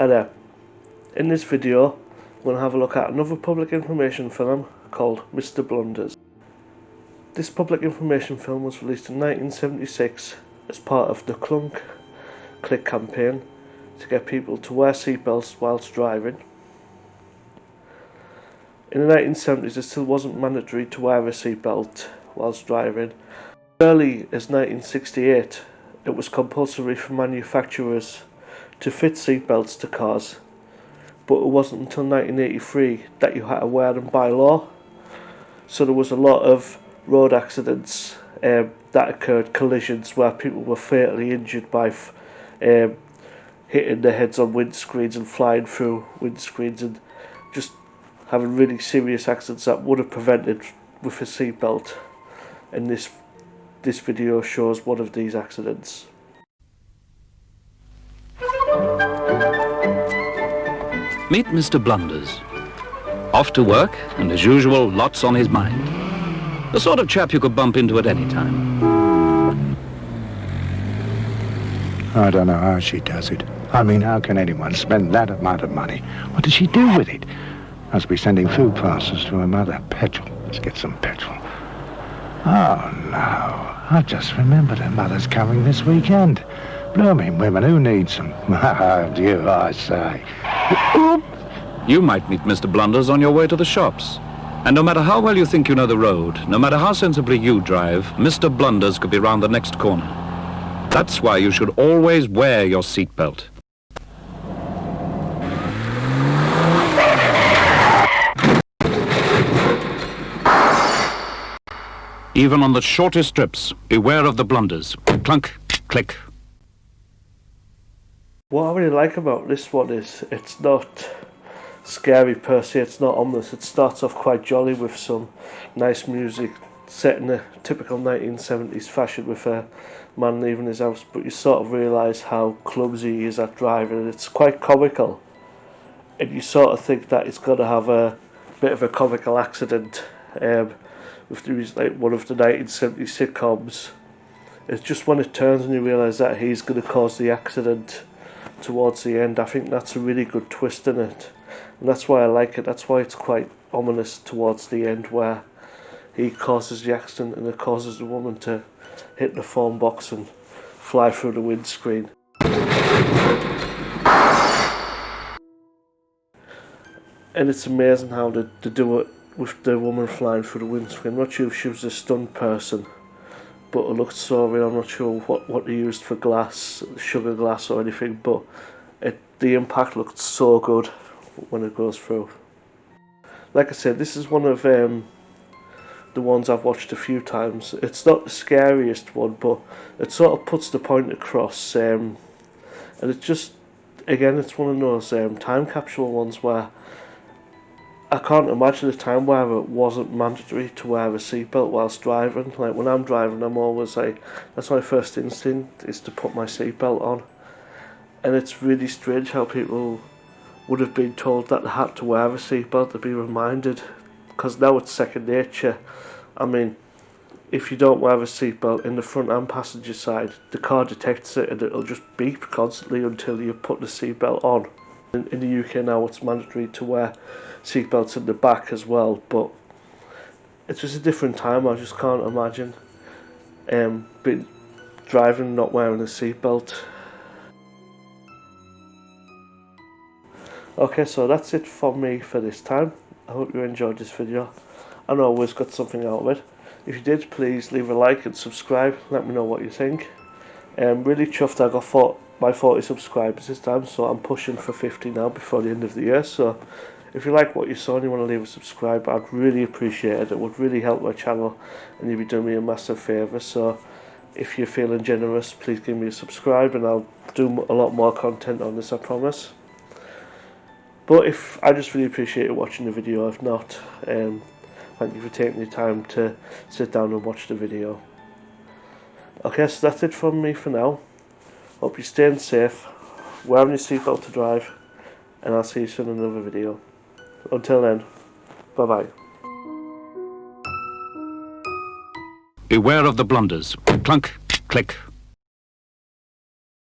Hi there. In this video, we're going to have a look at another public information film called Mr Blunders. This public information film was released in 1976 as part of the Clunk Click campaign to get people to wear seatbelts whilst driving. In the 1970s, it still wasn't mandatory to wear a seatbelt whilst driving. As early as 1968, it was compulsory for manufacturers to fit seatbelts to cars, but it wasn't until 1983 that you had to wear them by law. So there was a lot of road accidents that occurred, collisions where people were fatally injured by hitting their heads on windscreens and flying through windscreens and just having really serious accidents that would have prevented with a seatbelt. And this video shows one of these accidents. Meet Mr Blunders. Off to work, and as usual, lots on his mind. The sort of chap you could bump into at any time. I don't know how she does it. I mean, how can anyone spend that amount of money? What does she do with it? Must be sending food parcels to her mother. Petrol. Let's get some petrol. Oh, no. I've just remembered her mother's coming this weekend. Blooming women, who needs them? You, I say. You might meet Mr Blunders on your way to the shops. And no matter how well you think you know the road, no matter how sensibly you drive, Mr Blunders could be round the next corner. That's why you should always wear your seatbelt. Even on the shortest strips, beware of the blunders. Clunk, click. What I really like about this one is it's not scary per se, it's not ominous. It starts off quite jolly with some nice music set in a typical 1970s fashion with a man leaving his house, but you sort of realise how clumsy he is at driving, and it's quite comical. And you sort of think that it's going to have a bit of a comical accident. If there is like one of the 1970s sitcoms, it's just when it turns and you realise that he's going to cause the accident towards the end. I think that's a really good twist in it, and that's why I like it. That's why it's quite ominous towards the end, where he causes the accident and it causes the woman to hit the phone box and fly through the windscreen. And it's amazing how they do it with the woman flying through the windscreen. I'm not sure if she was a stunt person, but it looked so real. I'm not sure what they used for glass, sugar glass or anything, but the impact looked so good when it goes through. Like I said, this is one of the ones I've watched a few times. It's not the scariest one, but it sort of puts the point across, and it just, again, it's one of those time capsule ones where I can't imagine a time where it wasn't mandatory to wear a seatbelt whilst driving. Like when I'm driving, I'm always like, that's my first instinct, is to put my seatbelt on. And it's really strange how people would have been told that they had to wear a seatbelt to be reminded, because now it's second nature. I mean, if you don't wear a seatbelt in the front and passenger side, the car detects it and it'll just beep constantly until you put the seatbelt on. In the UK now, it's mandatory to wear seatbelts in the back as well, but it's just a different time. I just can't imagine driving not wearing a seatbelt. Okay, so that's it from me for this time. I hope you enjoyed this video. I know I always got something out of it. If you did, please leave a like and subscribe. Let me know what you think. I'm really chuffed I got my 40 subscribers this time, so I'm pushing for 50 now before the end of the year. So if you like what you saw and you want to leave a subscribe, I'd really appreciate it. It would really help my channel and you'd be doing me a massive favour. So if you're feeling generous, please give me a subscribe and I'll do a lot more content on this, I promise. But I just really appreciate you watching the video. If not, thank you for taking the time to sit down and watch the video. Okay, so that's it from me for now. Hope you're staying safe, wearing your seatbelt to drive, and I'll see you soon in another video. Until then, bye bye. Beware of the blunders. Clunk, click.